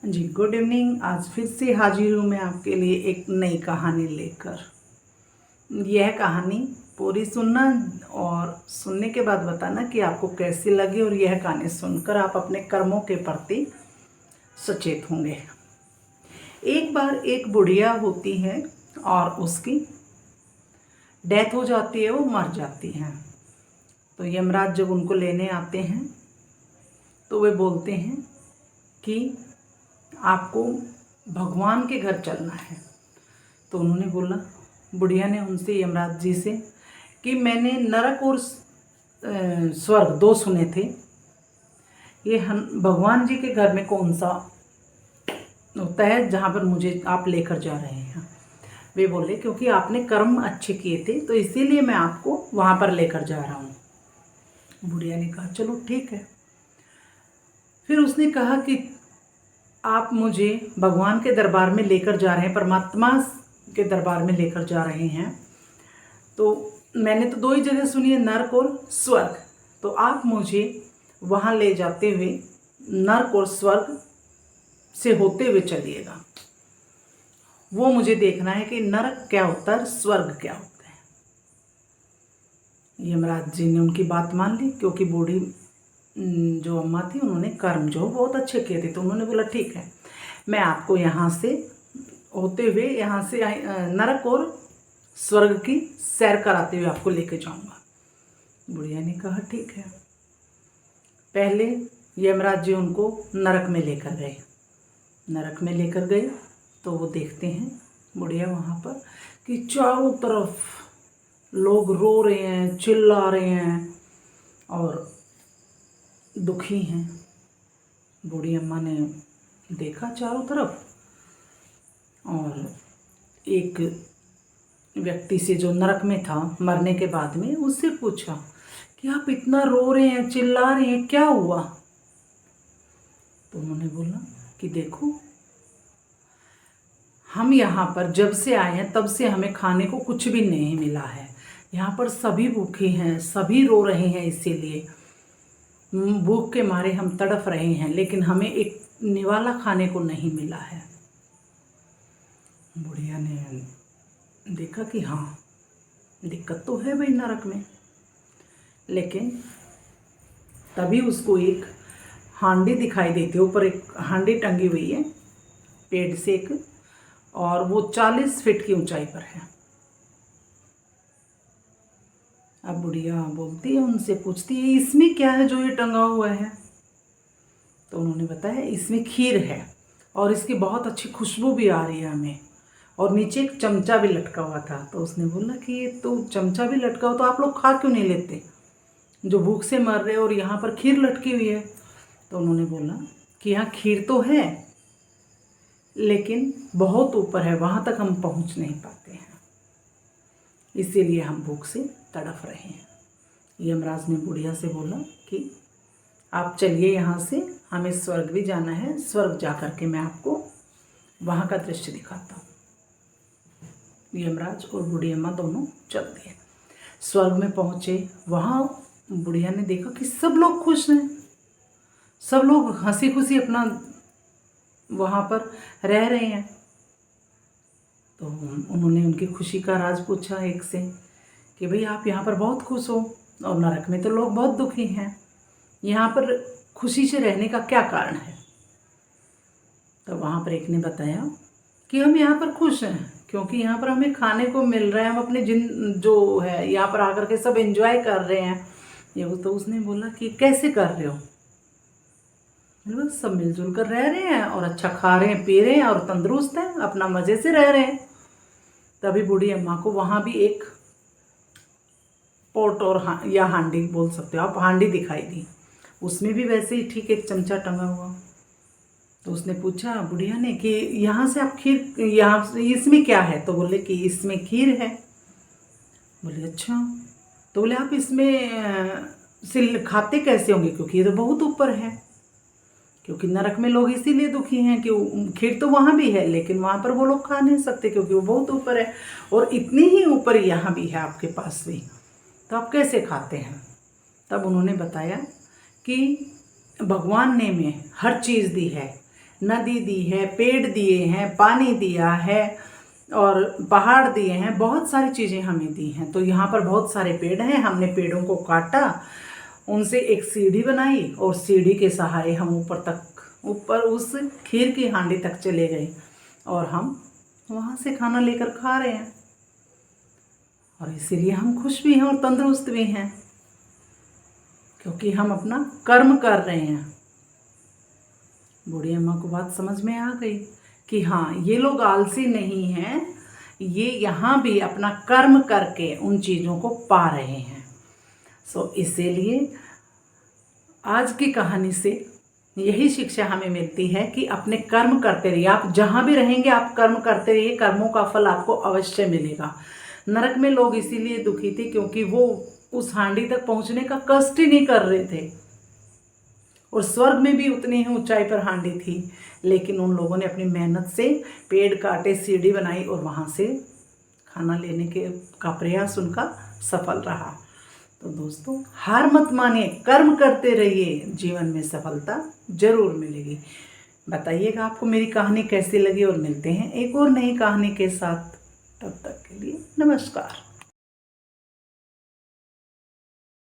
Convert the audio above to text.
जी good evening. आज फिर से हाजिर हूँ मैं आपके लिए एक नई कहानी लेकर। यह कहानी पूरी सुनना और सुनने के बाद बताना कि आपको कैसी लगी, और यह कहानी सुनकर आप अपने कर्मों के प्रति सचेत होंगे। एक बार एक बुढ़िया होती है और उसकी डेथ हो जाती है, वो मर जाती है। तो यमराज जब उनको लेने आते हैं तो वे बोलते हैं कि आपको भगवान के घर चलना है। तो उन्होंने बोला, बुढ़िया ने उनसे, यमराज जी से, कि मैंने नरक और स्वर्ग दो सुने थे, ये भगवान जी के घर में कौन सा होता है जहाँ पर मुझे आप लेकर जा रहे हैं। वे बोले, क्योंकि आपने कर्म अच्छे किए थे तो इसीलिए मैं आपको वहाँ पर लेकर जा रहा हूँ। बुढ़िया ने कहा, चलो ठीक है। फिर उसने कहा कि आप मुझे भगवान के दरबार में लेकर जा रहे हैं, परमात्मा के दरबार में लेकर जा रहे हैं, तो मैंने तो दो ही जगह सुनी है, नरक और स्वर्ग। तो आप मुझे वहाँ ले जाते हुए नरक और स्वर्ग से होते हुए चलिएगा। वो मुझे देखना है कि नरक क्या होता है, स्वर्ग क्या होता है। यमराज जी ने उनकी बात मान ली, क्योंकि बूढ़ी जो अम्मा थी उन्होंने कर्म जो बहुत अच्छे किए थे। तो उन्होंने बोला, ठीक है, मैं आपको यहाँ से होते हुए यहाँ से नरक और स्वर्ग की सैर कराते हुए आपको लेके जाऊंगा। बुढ़िया ने कहा, ठीक है। पहले यमराज जी उनको नरक में लेकर गए। नरक में लेकर गए तो वो देखते हैं बुढ़िया वहाँ पर कि चारों तरफ लोग रो रहे हैं, चिल्ला रहे हैं और दुखी हैं। बूढ़ी अम्मा ने देखा चारों तरफ और एक व्यक्ति से जो नरक में था मरने के बाद में, उससे पूछा कि आप इतना रो रहे हैं, चिल्ला रहे हैं, क्या हुआ। तो उन्होंने बोला कि देखो, हम यहाँ पर जब से आए हैं तब से हमें खाने को कुछ भी नहीं मिला है। यहाँ पर सभी भूखे हैं, सभी रो रहे हैं, इसीलिए भूख के मारे हम तड़फ रहे हैं, लेकिन हमें एक निवाला खाने को नहीं मिला है। बुढ़िया ने देखा कि हाँ, दिक्कत तो है भाई नरक में। लेकिन तभी उसको एक हांडी दिखाई देती है। ऊपर एक हांडी टंगी हुई है पेड़ से एक, और वो 40 फीट की ऊंचाई पर है। अब बुढ़िया बोलती है, उनसे पूछती है, इसमें क्या है जो ये टंगा हुआ है। तो उन्होंने बताया, इसमें खीर है और इसकी बहुत अच्छी खुशबू भी आ रही है हमें, और नीचे एक चमचा भी लटका हुआ था। तो उसने बोला कि ये तो चमचा भी लटका हो तो आप लोग खा क्यों नहीं लेते, जो भूख से मर रहे और यहाँ पर खीर लटकी हुई है। तो उन्होंने बोला कि यहाँ खीर तो है, लेकिन बहुत ऊपर है, वहाँ तक हम पहुँच नहीं पाते हैं, इसीलिए हम भूख से तड़फ रहे हैं। यमराज ने बुढ़िया से बोला कि आप चलिए यहाँ से, हमें स्वर्ग भी जाना है, स्वर्ग जा कर के मैं आपको वहाँ का दृश्य दिखाता हूँ। यमराज और बूढ़ी अम्मा दोनों चल दिए। स्वर्ग में पहुँचे। वहाँ बुढ़िया ने देखा कि सब लोग खुश हैं, सब लोग हंसी खुशी अपना वहाँ पर रह रहे हैं। तो उन्होंने उनकी खुशी का राज पूछा एक से कि भाई आप यहाँ पर बहुत खुश हो और नरक में तो लोग बहुत दुखी हैं, यहाँ पर खुशी से रहने का क्या कारण है। तो वहाँ पर एक ने बताया कि हम यहाँ पर खुश हैं क्योंकि यहाँ पर हमें खाने को मिल रहा है, हम अपने जो है यहाँ पर आकर के सब एंजॉय कर रहे हैं। ये तो उसने बोला कि कैसे कर रहे हो। बस सब मिलजुल कर रह रहे हैं और अच्छा खा रहे हैं, पी रहे हैं और तंदुरुस्त हैं, अपना मज़े से रह रहे हैं। तभी बूढ़ी अम्मा को वहाँ भी एक पोट और या हांडी बोल सकते हो आप, हांडी दिखाई दी। उसमें भी वैसे ही ठीक एक चमचा टंगा हुआ। तो उसने पूछा बुढ़िया ने कि यहाँ से आप खीर, यहाँ इसमें क्या है। तो बोले कि इसमें खीर है। बोले अच्छा। तो बोले आप इसमें से खाते कैसे होंगे, क्योंकि ये तो बहुत ऊपर है, क्योंकि नरक में लोग इसीलिए दुखी हैं कि खीर तो वहाँ भी है लेकिन वहाँ पर वो लोग खा नहीं सकते क्योंकि वो बहुत ऊपर है, और इतनी ही ऊपर यहाँ भी है आपके पास भी, तो आप कैसे खाते हैं। तब उन्होंने बताया कि भगवान ने में हर चीज़ दी है, नदी दी है, पेड़ दिए हैं, पानी दिया है और पहाड़ दिए हैं, बहुत सारी चीज़ें हमें दी हैं। तो यहाँ पर बहुत सारे पेड़ हैं, हमने पेड़ों को काटा, उनसे एक सीढ़ी बनाई और सीढ़ी के सहारे हम ऊपर उस खीर की हांडी तक चले गए और हम वहाँ से खाना लेकर खा रहे हैं और इसीलिए हम खुश भी हैं और तंदुरुस्त भी हैं, क्योंकि हम अपना कर्म कर रहे हैं। बूढ़ी अम्मा को बात समझ में आ गई कि हाँ, ये लोग आलसी नहीं हैं, ये यहाँ भी अपना कर्म करके उन चीज़ों को पा रहे हैं। इसीलिए आज की कहानी से यही शिक्षा हमें मिलती है कि अपने कर्म करते रहिए। आप जहाँ भी रहेंगे आप कर्म करते रहिए, कर्मों का फल आपको अवश्य मिलेगा। नरक में लोग इसीलिए दुखी थे क्योंकि वो उस हांडी तक पहुँचने का कष्ट ही नहीं कर रहे थे, और स्वर्ग में भी उतनी ही ऊंचाई पर हांडी थी, लेकिन उन लोगों ने अपनी मेहनत से पेड़ काटे, सीढ़ी बनाई और वहाँ से खाना लेने का प्रयास उनका सफल रहा। तो दोस्तों, हार मत मानिए, कर्म करते रहिए, जीवन में सफलता जरूर मिलेगी। बताइएगा आपको मेरी कहानी कैसी लगी और मिलते हैं एक और नई कहानी के साथ। तब तक के लिए नमस्कार।